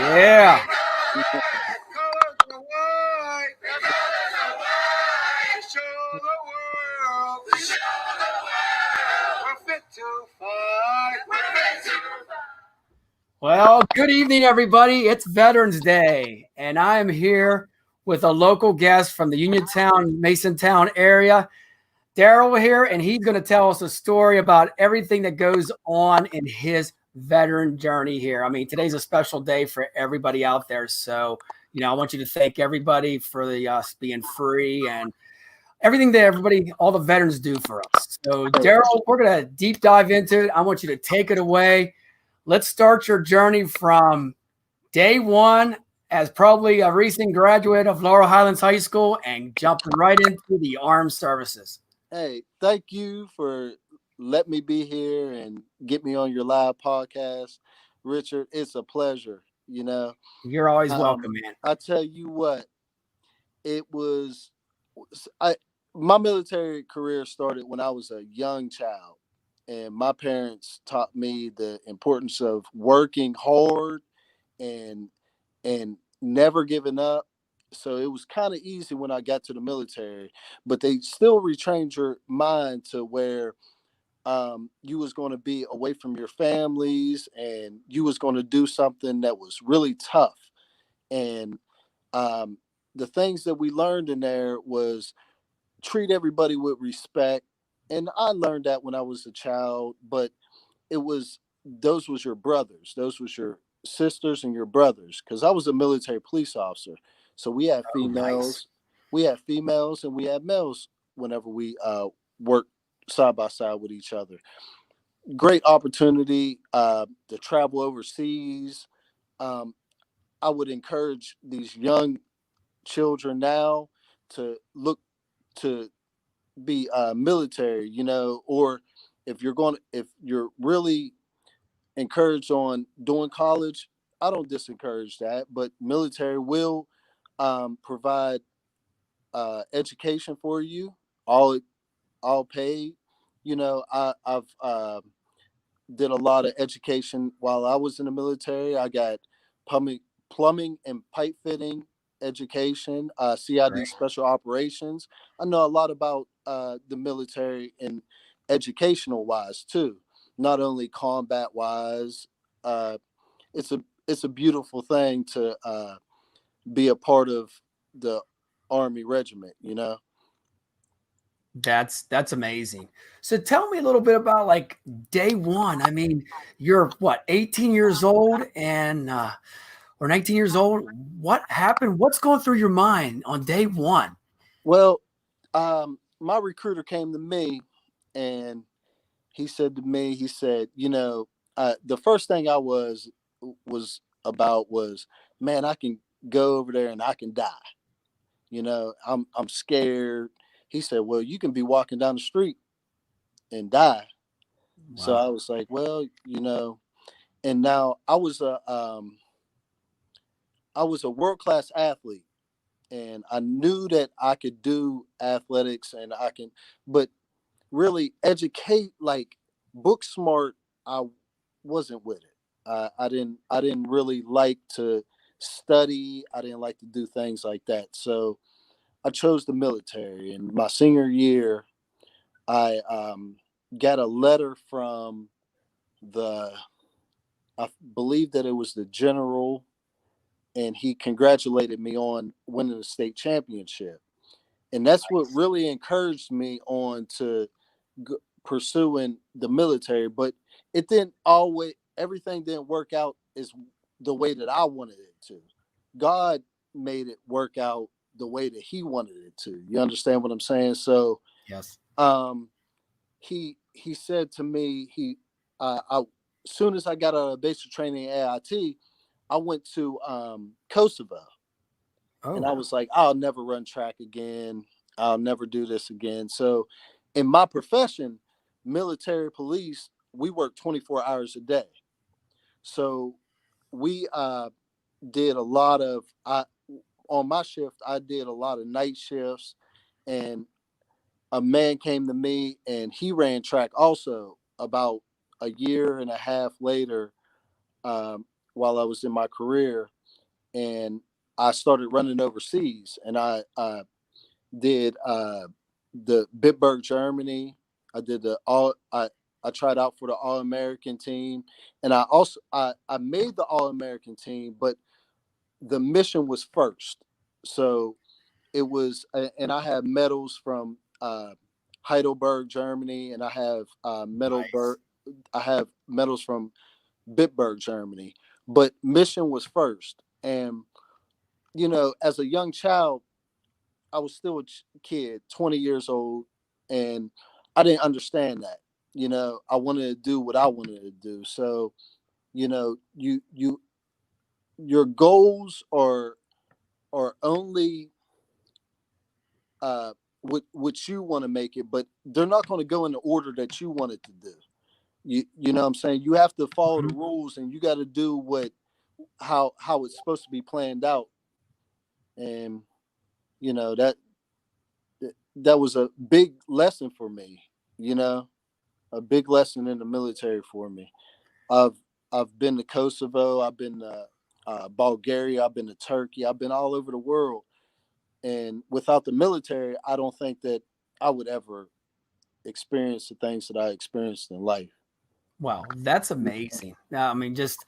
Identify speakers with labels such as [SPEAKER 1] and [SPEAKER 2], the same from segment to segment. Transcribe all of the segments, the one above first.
[SPEAKER 1] Yeah. Well, good evening, everybody. It's Veterans Day, and I am here with a local guest from the Uniontown, Masontown area. Darrell here, and he's going to tell us a story about everything that goes on in his veteran journey here. I mean, today's a special day for everybody out there. So, I want you to thank everybody for the being free and everything that everybody, all the veterans do for us. So, Darrell, we're going to deep dive into it. I want you to take it away. Let's start your journey from day one as probably a recent graduate of Laurel Highlands High School and jumping right into the armed services.
[SPEAKER 2] Hey, thank you for letting me be here and get me on your live podcast. Richard, it's a pleasure,
[SPEAKER 1] You're always welcome, man.
[SPEAKER 2] I tell you what, it was I my military career started when I was a young child, and my parents taught me the importance of working hard and never giving up. So it was kind of easy when I got to the military, but they still retrained your mind to where you was going to be away from your families, and you was going to do something that was really tough. And um, the things that we learned in there was treat everybody with respect. And I learned that when I was a child, but it was those was your brothers, those was your sisters and your brothers, because I was a military police officer. So
[SPEAKER 1] Oh, nice.
[SPEAKER 2] we had females and we had males whenever we worked side by side with each other. Great opportunity to travel overseas. um, I would encourage these young children now to look to be military, or if you're really encouraged on doing college, I don't disencourage that, but military will provide education for you, all all paid. I've did a lot of education while I was in the military. I got plumbing, plumbing and pipe fitting education, CID
[SPEAKER 1] Great.
[SPEAKER 2] special operations. I know a lot about the military and educational wise too, not only combat wise. Uh, it's a beautiful thing to be a part of the Army regiment.
[SPEAKER 1] That's amazing. So tell me a little bit about like day one. I mean, you're what, 18 years old and or 19 years old. What happened? What's going through your mind on day one?
[SPEAKER 2] Well, my recruiter came to me and he said to me, he said, the first thing I was about was, man, I can go over there and I can die. I'm scared. He said, well, you can be walking down the street and die. So
[SPEAKER 1] Wow.
[SPEAKER 2] I was like, well, and now I was a world class athlete, and I knew that I could do athletics and I can, but really educate like book smart, I wasn't with it. I didn't really like to study. I didn't like to do things like that. So I chose the military. In my senior year, I got a letter from the, I believe that it was the general, and he congratulated me on winning the state championship. And that's what
[SPEAKER 1] Nice.
[SPEAKER 2] really encouraged me on to pursuing the military. But it didn't always, everything didn't work out as the way that I wanted it to. God made it work out the way that he wanted it to. You understand what I'm saying? So
[SPEAKER 1] Yes.
[SPEAKER 2] um he said to me, I as soon as I got out of basic training at AIT, I went to Kosovo. And I
[SPEAKER 1] Oh,
[SPEAKER 2] was like, I'll never run track again. I'll never do this again. So, in my profession, military police, we work 24 hours a day. So, we did a lot of, on my shift, I did a lot of night shifts. And a man came to me and he ran track also about a year and a half later, um, while I was in my career. and I started running overseas, and I did the Bitburg, Germany. I did the all. I tried out for the All American team, and I made the All American team, but the mission was first. So it was, and I have medals from Heidelberg, Germany, and
[SPEAKER 1] Nice.
[SPEAKER 2] I have medals from Bitburg, Germany. But mission was first, and as a young child, I was still a kid, 20 years old, and I didn't understand that. I wanted to do what I wanted to do. So, you your goals are only what you want to make it, but they're not going to go in the order that you want it to do. You know what I'm saying? You have to follow the
[SPEAKER 1] Mhm.
[SPEAKER 2] rules, and you got to do what how it's supposed to be planned out. And you know that that was a big lesson for me. You know, a big lesson in the military for me. I've I've been to Kosovo. I've been to Bulgaria. I've been to Turkey. I've been all over the world. And without the military, I don't think that I would ever experience the things that I experienced in life.
[SPEAKER 1] Wow, that's amazing. Now, I mean, just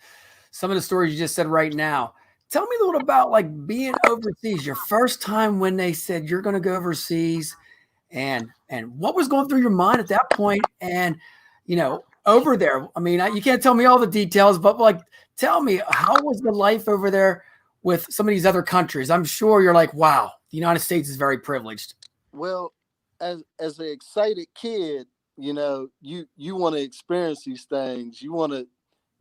[SPEAKER 1] some of the stories you just said right now. Tell me a little about like being overseas. Your first time when they said you're going to go overseas, and what was going through your mind at that point? And over there. I mean, you can't tell me all the details, but like, tell me how was the life over there with some of these other countries? I'm sure you're like, wow, the United States is very privileged.
[SPEAKER 2] Well, as an excited kid, you want to experience these things. You want to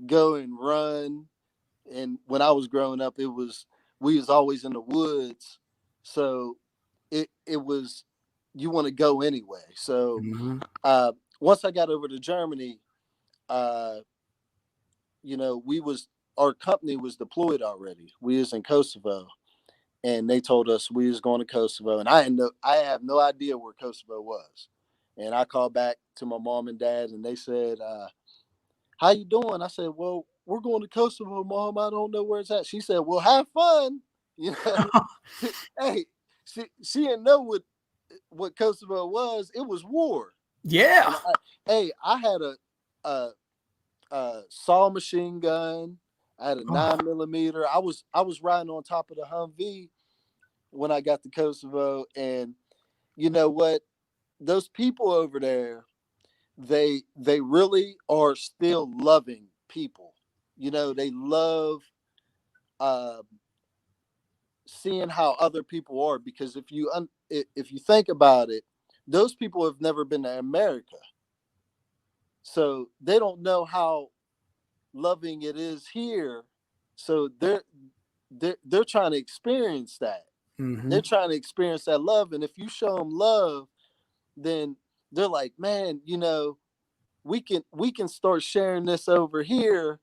[SPEAKER 2] go and run. And when I was growing up, we was always in the woods, so it was you want to go anyway. So
[SPEAKER 1] Hmm.
[SPEAKER 2] uh, once I got over to Germany, uh, we was our company was deployed already. We was in Kosovo, and they told us we was going to Kosovo, and I have no idea where Kosovo was. And I called back to my mom and dad, and they said, "How you doing?" I said, "Well, we're going to Kosovo, Mom. I don't know where it's at." She said, "Well, have fun." You know, hey, she didn't know what Kosovo was. It was war,
[SPEAKER 1] Yeah.
[SPEAKER 2] and I had a saw machine gun. I had a
[SPEAKER 1] Oh,
[SPEAKER 2] 9 millimeter. I was riding on top of the Humvee when I got to Kosovo, and you know what? Those people over there, they really are still loving people. They love uh, seeing how other people are, because if you think about it, those people have never been to America, so they don't know how loving it is here. So they're trying to experience that.
[SPEAKER 1] hmm.
[SPEAKER 2] They're trying to experience that love, and if you show them love, then they're like, man, we can start sharing this over here,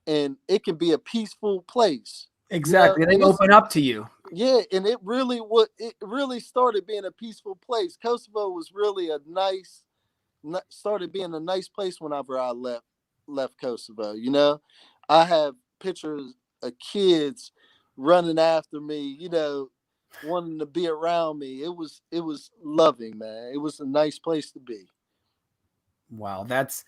[SPEAKER 2] and it can be a peaceful place.
[SPEAKER 1] Exactly. They
[SPEAKER 2] And it's
[SPEAKER 1] open up to you.
[SPEAKER 2] yeah, and it really started being a peaceful place. Kosovo was really started being a nice place whenever I left Kosovo. I have pictures of kids running after me, wanting to be around me. It was loving, man. It was a nice place to be.
[SPEAKER 1] Wow, that's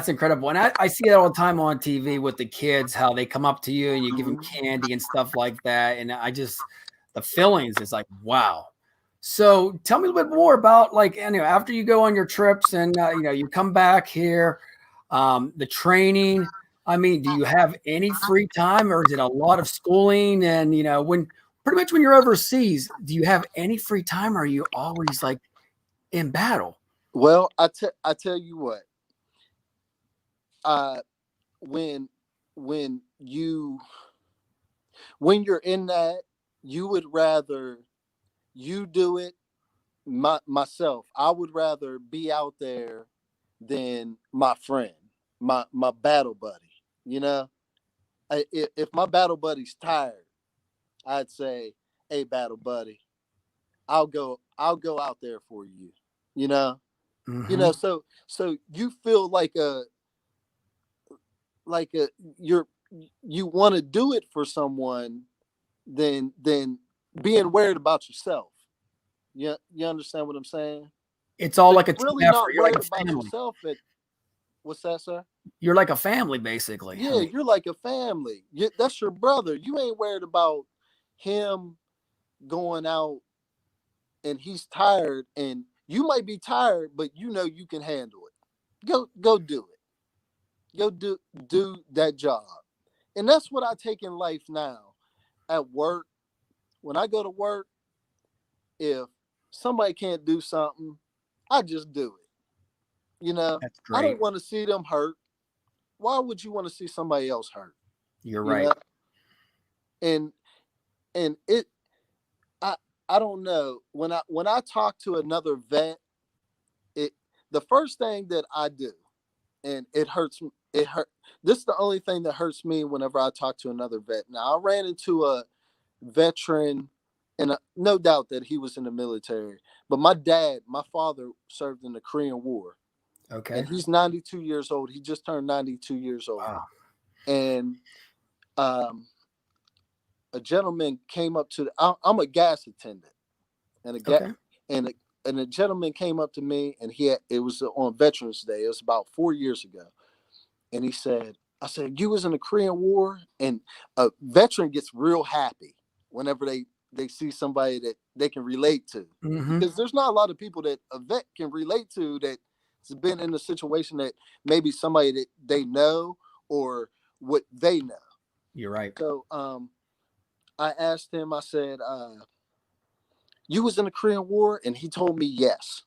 [SPEAKER 1] incredible. And I see that all the time on TV with the kids, how they come up to you and you give them
[SPEAKER 2] Mhm.
[SPEAKER 1] candy and stuff like that. And the feelings is like, wow. So tell me a little bit more about like, anyway, after you go on your trips and, you come back here, the training. I mean, do you have any free time or is it a lot of schooling? And, pretty much when you're overseas, do you have any free time or are you always like in battle?
[SPEAKER 2] Well, I tell you what, uh, when when you when you're in that, you would rather you do it. Myself, I would rather be out there than my friend, my battle buddy. You know, if my battle buddy's tired, I'd say, "Hey, battle buddy, I'll go out there for you." You know,
[SPEAKER 1] Hmm.
[SPEAKER 2] so you feel like a you're you want to do it for someone, than being worried about yourself. You understand what I'm saying?
[SPEAKER 1] It's all
[SPEAKER 2] So
[SPEAKER 1] like a
[SPEAKER 2] you're
[SPEAKER 1] team
[SPEAKER 2] really
[SPEAKER 1] effort.
[SPEAKER 2] not
[SPEAKER 1] You're like
[SPEAKER 2] worried
[SPEAKER 1] a
[SPEAKER 2] about
[SPEAKER 1] family.
[SPEAKER 2] yourself. What's that, sir?
[SPEAKER 1] You're like a family, basically.
[SPEAKER 2] Yeah, you're like a family. That's your brother. You ain't worried about him going out and he's tired, and you might be tired, but you know you can handle it. Go do it. Go do that job. And that's what I take in life now. At work, when I go to work, if somebody can't do something, I just do it.
[SPEAKER 1] That's
[SPEAKER 2] I don't
[SPEAKER 1] great.
[SPEAKER 2] want to see them hurt. Why would you want to see somebody else hurt?
[SPEAKER 1] You're
[SPEAKER 2] You
[SPEAKER 1] right.
[SPEAKER 2] know, and it I I don't know. When I talk to another vet, it the first thing that I do, and it hurts. It hurt. This is the only thing that hurts me whenever I talk to another vet. Now I ran into a veteran, and no doubt that he was in the military. But my father, served in the Korean War,
[SPEAKER 1] Okay.
[SPEAKER 2] and he's 92 years old. He just turned 92 years old,
[SPEAKER 1] Wow.
[SPEAKER 2] and um, a gentleman came up to. I'm a gas attendant, and
[SPEAKER 1] Okay.
[SPEAKER 2] a gentleman came up to me, and it was on Veterans Day. It was about 4 years ago, and he said, "I said you was in the Korean War," and a veteran gets real happy whenever they see somebody that they can relate to,
[SPEAKER 1] Mm-hmm.
[SPEAKER 2] because there's not a lot of people that a vet can relate to that's been in a situation that maybe somebody that they know or what they know.
[SPEAKER 1] You're right.
[SPEAKER 2] So I asked him, I said, you was in the Korean War? And he told me yes.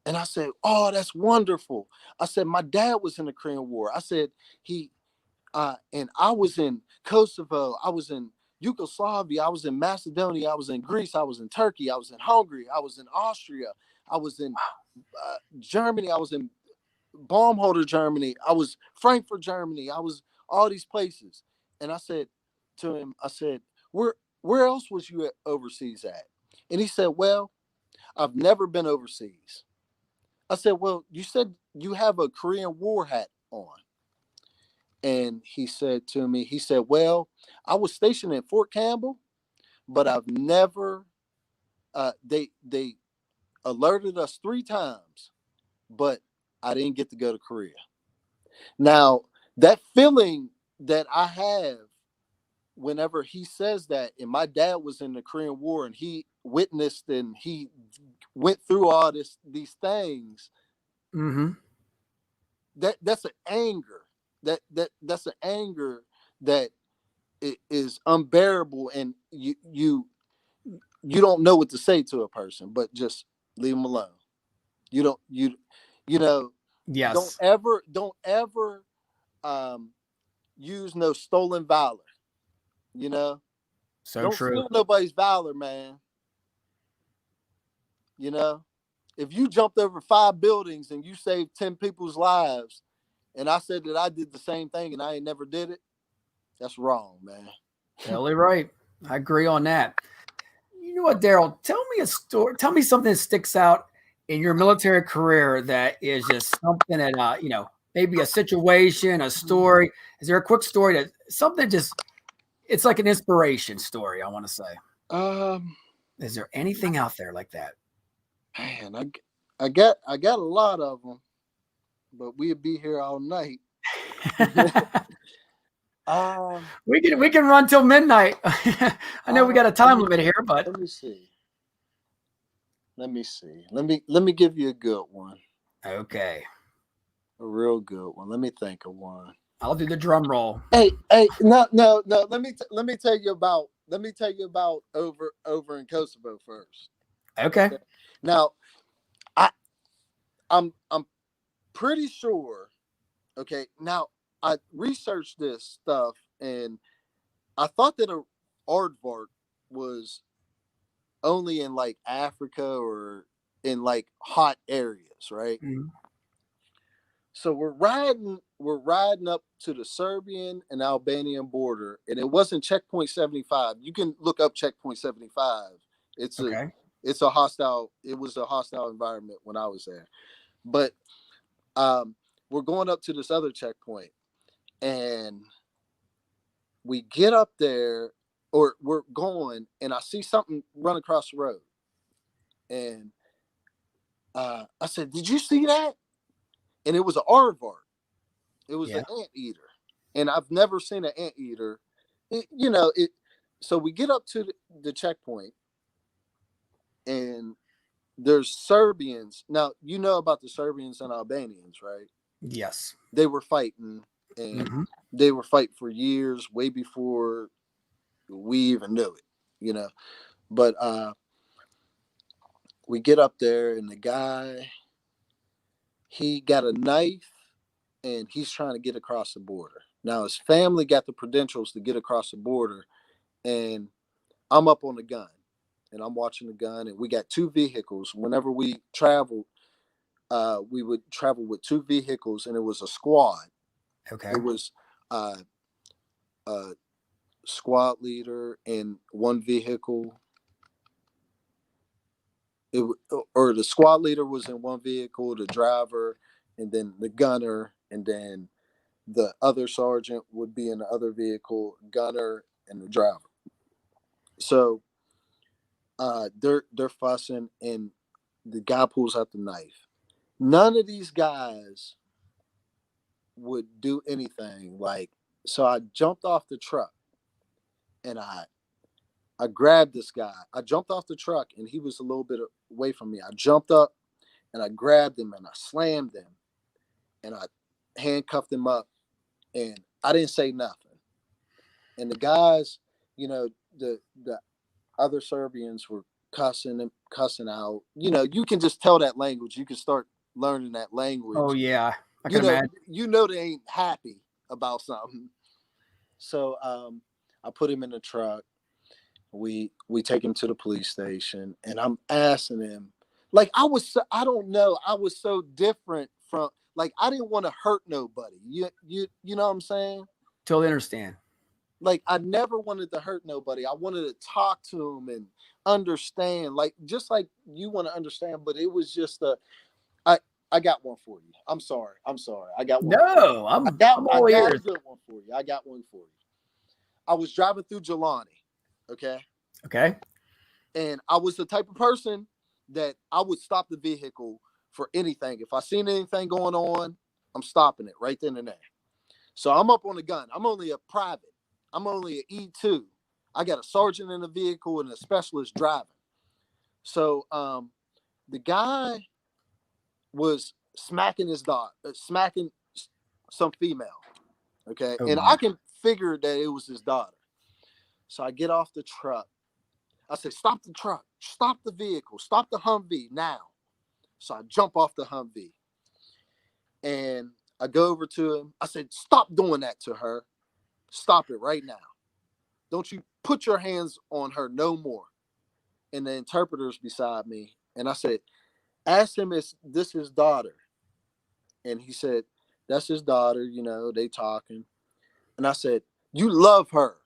[SPEAKER 2] And I said, oh, that's wonderful. I said, my dad was in the Korean War. I said, and I was in Kosovo. I was in Yugoslavia. I was in Macedonia. I was in Greece. I was in Turkey. I was in Hungary. I was in Austria. I was in Germany. I was in Baumholder, Germany. I was Frankfurt, Germany. I was all these places. And I said to him, I said, where else was you overseas at? And he said, well, I've never been overseas. I said, well, you said you have a Korean War hat on. And he said to me, he said, well, I was stationed in Fort Campbell, but I've never, they alerted us 3 times, but I didn't get to go to Korea. Now, that feeling that I have whenever he says that, and my dad was in the Korean War and he witnessed and he went through all these things,
[SPEAKER 1] Mm-hmm.
[SPEAKER 2] that's an anger. That's an anger that is unbearable, and you don't know what to say to a person, but just leave them alone. You don't you know
[SPEAKER 1] Yes.
[SPEAKER 2] don't ever use no stolen valor. You know,
[SPEAKER 1] So
[SPEAKER 2] don't
[SPEAKER 1] true.
[SPEAKER 2] steal nobody's valor, man. You know, if you jumped over 5 buildings and you saved 10 people's lives, and I said that I did the same thing and I ain't never did it, that's wrong, man.
[SPEAKER 1] Totally right. I agree on that. You know what, Darrell? Tell me a story. Tell me something that sticks out in your military career that is just something that maybe a situation, a story. Is there a quick story that something just it's like an inspiration story, I want to say.
[SPEAKER 2] Um,
[SPEAKER 1] Is there anything out there like that?
[SPEAKER 2] Man, I got a lot of them, but we'd be here all night. um,
[SPEAKER 1] We can run till midnight. I know we got a
[SPEAKER 2] let
[SPEAKER 1] time
[SPEAKER 2] me
[SPEAKER 1] limit here, but
[SPEAKER 2] let me see. Let me see. Let me give you a good one,
[SPEAKER 1] okay.
[SPEAKER 2] a real good one. Let me think of one.
[SPEAKER 1] I'll do the drum roll.
[SPEAKER 2] Hey, no. Let me tell you about over in Kosovo first.
[SPEAKER 1] Okay.
[SPEAKER 2] Okay. Now, I I'm pretty sure. Okay. Now, I researched this stuff, and I thought that a aardvark was only in like Africa or in like hot areas, right?
[SPEAKER 1] Mhm.
[SPEAKER 2] So we're riding up to the Serbian and Albanian border, and it wasn't checkpoint 75. You can look up checkpoint 75. It's a
[SPEAKER 1] Okay.
[SPEAKER 2] it was a hostile environment when I was there. But um we're going up to this other checkpoint, and we get up there, or we're going, and I see something run across the road, and I said, "Did you see that?" And it was an aardvark. It was
[SPEAKER 1] Yeah.
[SPEAKER 2] an anteater, and I've never seen an anteater. It. So we get up to the checkpoint, and there's Serbians. Now you know about the Serbians and Albanians, right?
[SPEAKER 1] Yes.
[SPEAKER 2] They were fighting, and
[SPEAKER 1] Mm-hmm.
[SPEAKER 2] they were fighting for years, way before we even knew it. You know, but we get up there, and the guy, he got a knife, and he's trying to get across the border. Now his family got the credentials to get across the border, and I'm up on the gun, and I'm watching the gun, and we got two vehicles. Whenever we traveled, we would travel with two vehicles, and it was a squad.
[SPEAKER 1] Okay.
[SPEAKER 2] It was uh, a squad leader in one vehicle. It or the squad leader was in one vehicle, the driver, and then the gunner, and then the other sergeant would be in the other vehicle, gunner, and the driver. So they're fussing, and the guy pulls out the knife. None of these guys would do anything. Like, so I jumped off the truck, and I grabbed this guy. I jumped off the truck, and he was a little bit away from me. I jumped up, and I grabbed him, and I slammed him, and I handcuffed him up, and I didn't say nothing. And the guys, you know, the other Serbians were cussing out. You can just tell that language. You can start learning that
[SPEAKER 1] Oh
[SPEAKER 2] language.
[SPEAKER 1] yeah, I
[SPEAKER 2] You
[SPEAKER 1] can
[SPEAKER 2] know,
[SPEAKER 1] imagine.
[SPEAKER 2] they ain't happy about something. So I put him in the truck. We take him to the police station, and I'm asking him, like, I don't know, I was so different from, like, I didn't want to hurt nobody. You know what I'm saying?
[SPEAKER 1] Totally understand.
[SPEAKER 2] Like, I never wanted to hurt nobody. I wanted to talk to him and understand, like, just like you want to understand. But it was just I I got one for you. I'm sorry. I got one.
[SPEAKER 1] No, I'm
[SPEAKER 2] I
[SPEAKER 1] all
[SPEAKER 2] got a
[SPEAKER 1] ears.
[SPEAKER 2] good one for you. I got one for you. I was driving through Jelani, okay,
[SPEAKER 1] Okay.
[SPEAKER 2] and I was the type of person that I would stop the vehicle for anything. If I seen anything going on, I'm stopping it right then and there. So I'm up on the gun. I'm only a private. I'm only an E2. I got a sergeant in the vehicle and a specialist driving. So the guy was smacking his dog, smacking some female. Okay.
[SPEAKER 1] Oh
[SPEAKER 2] And
[SPEAKER 1] yeah.
[SPEAKER 2] I can figure that it was his daughter. So I get off the truck. I say, stop the truck, stop the vehicle, stop the Humvee now. So I jump off the Humvee, and I go over to him. I said, stop doing that to her. Stop it right now. Don't you put your hands on her no more. And the interpreter's beside me. And I said, ask him, is this his daughter? And he said, that's his daughter. They talking. And I said, you love her.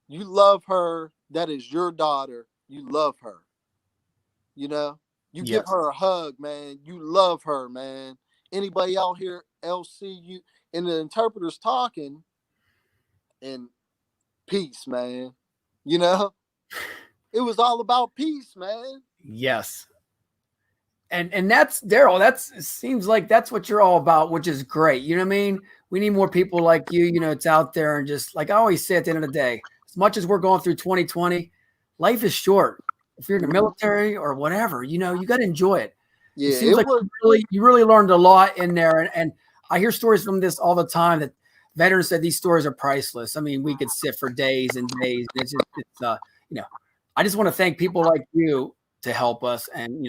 [SPEAKER 2] You love her. That is your daughter. You love her. You know, you give
[SPEAKER 1] Yes.
[SPEAKER 2] her a hug, man. You love her, man. Anybody out here else see you? And the interpreter's talking, and peace, man. You know, it was all about peace, man.
[SPEAKER 1] Yes. And that's Darrell. That's it seems like that's what you're all about, which is great. You know what I mean? We need more people like you. It's out there and just like I always say at the end of the day, as much as we're going through 2020, life is short. If you're in the military or whatever, you got to enjoy it. It
[SPEAKER 2] Yeah,
[SPEAKER 1] seems
[SPEAKER 2] it
[SPEAKER 1] like
[SPEAKER 2] was.
[SPEAKER 1] you really learned a lot in there. And I hear stories from this all the time that veterans said these stories are priceless. I mean, we could sit for days and days. You know, I just want to thank people like you to help us and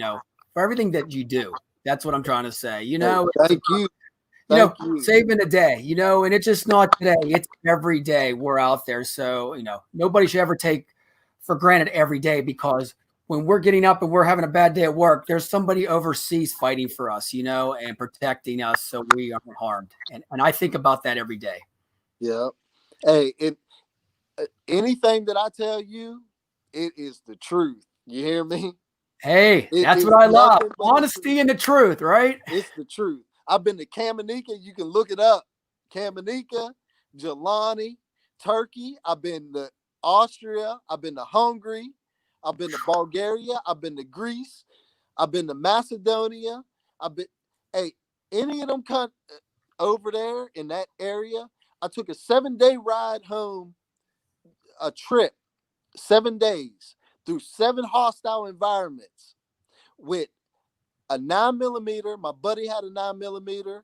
[SPEAKER 1] for everything that you do. That's what I'm trying to say.
[SPEAKER 2] Hey,
[SPEAKER 1] It's
[SPEAKER 2] thank you, thank you.
[SPEAKER 1] saving a day, and it's just not today. It's every day we're out there. So, nobody should ever take for granted every day because when we're getting up and we're having a bad day at work, there's somebody overseas fighting for us, and protecting us so we aren't harmed. And I think about that every day.
[SPEAKER 2] Yeah. Hey, anything that I tell you, it is the truth. You hear me?
[SPEAKER 1] Hey,
[SPEAKER 2] It
[SPEAKER 1] that's what
[SPEAKER 2] is
[SPEAKER 1] I love.
[SPEAKER 2] nothing but the truth.
[SPEAKER 1] Honesty and the truth, right?
[SPEAKER 2] It's the truth. I've been to Kamanika. You can look it up. Kamanika, Jelani, Turkey. I've been to Austria. I've been to Hungary. I've been to Bulgaria. I've been to Greece. I've been to Macedonia. I've been, hey, any of them over there in that area. I took a 7-day ride home, a trip, 7 days through 7 hostile environments with a 9mm. My buddy had a 9mm.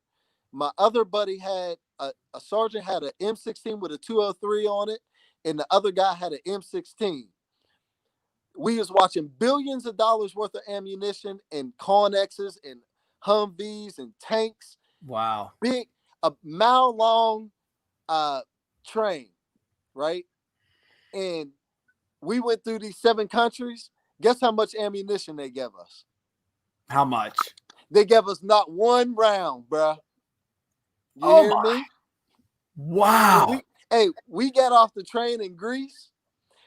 [SPEAKER 2] My other buddy had a sergeant had an M16 with a 203 on it, and the other guy had an M16. We was watching billions of dollars worth of ammunition and Connexes and Humvees and tanks.
[SPEAKER 1] Wow.
[SPEAKER 2] A mile-long train, right? And we went through these 7 countries. Guess how much ammunition they gave us?
[SPEAKER 1] How much?
[SPEAKER 2] They gave us not 1 round, bruh. You hear me?
[SPEAKER 1] Wow.
[SPEAKER 2] We got off the train in Greece.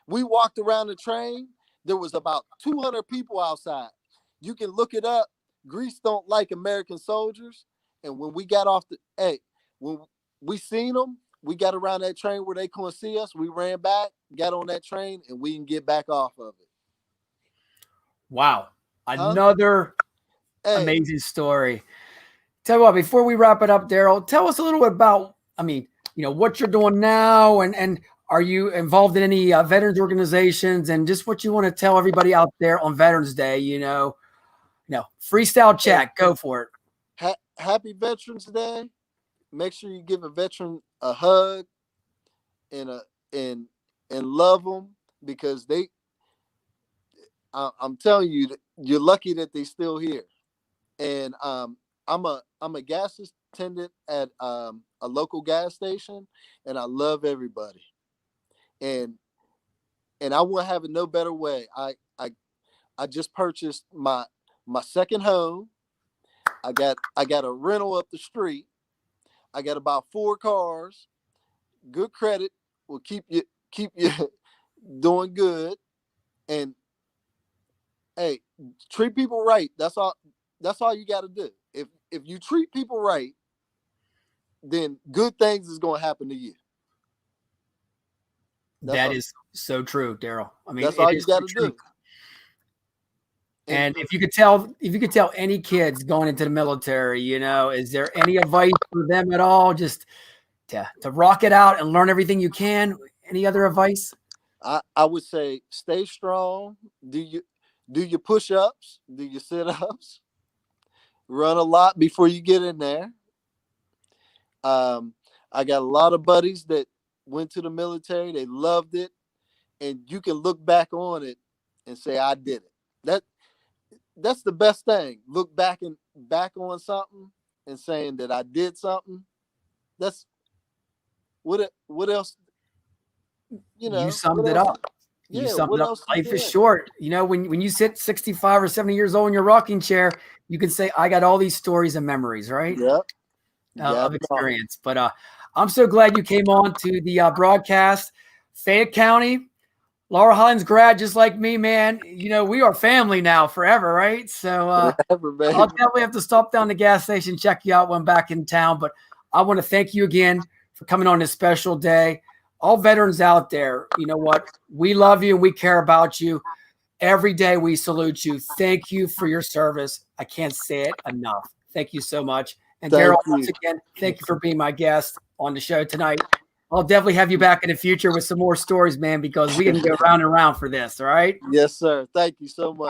[SPEAKER 2] We walked around the train. There was about 200 people outside. You can look it up. Greece don't like American soldiers. And when we got off when we seen them, we got around that train where they couldn't see us. We ran back, got on that train, and we didn't get back off of it.
[SPEAKER 1] Wow. Another amazing story. Tell you what, before we wrap it up, Darrell, tell us a little bit about, what you're doing now, and are you involved in any veterans organizations, and just what you want to tell everybody out there on Veterans Day, freestyle chat, go for
[SPEAKER 2] it. Happy Veterans Day. Make sure you give a veteran a hug and love them, because I'm telling you, you're lucky that they're still here. And I'm a gas attendant at a local gas station, and I love everybody. And I wouldn't have it no better way. I just purchased my second home. I got a rental up the street. I got about 4 cars. Good credit will keep you doing good. And hey, treat people right. That's all you got to do. If you treat people right, then good things is going to happen to you.
[SPEAKER 1] That is so true, Darrell.
[SPEAKER 2] That's all you got to do.
[SPEAKER 1] And if you could tell any kids going into the military, is there any advice for them at all? Just to rock it out and learn everything you can. Any other advice?
[SPEAKER 2] I would say stay strong. Do your push-ups, do your sit-ups, run a lot before you get in there. I got a lot of buddies that went to the military. They loved it. And you can look back on it and say, I did it. That's the best thing. Look back on something and saying that I did something. That's what else?
[SPEAKER 1] You summed it up. You summed it up. Life is short. When you sit 65 or 70 years old in your rocking chair, you can say, I got all these stories and memories, right?
[SPEAKER 2] Yep.
[SPEAKER 1] Of experience. But I'm so glad you came on to the broadcast. Fayette County, Laurel Highlands grad, just like me, man. We are family now forever, right? So I'll definitely have to stop down the gas station, check you out when I'm back in town. But I want to thank you again for coming on this special day. All veterans out there, you know what? We love you and we care about you. Every day we salute you. Thank you for your service. I can't say it enough. Thank you so much. And Darrell, once again, thank you for being my guest on the show tonight. I'll definitely have you back in the future with some more stories, man, because we can go round and round for this, all right?
[SPEAKER 2] Yes, sir. Thank you so much.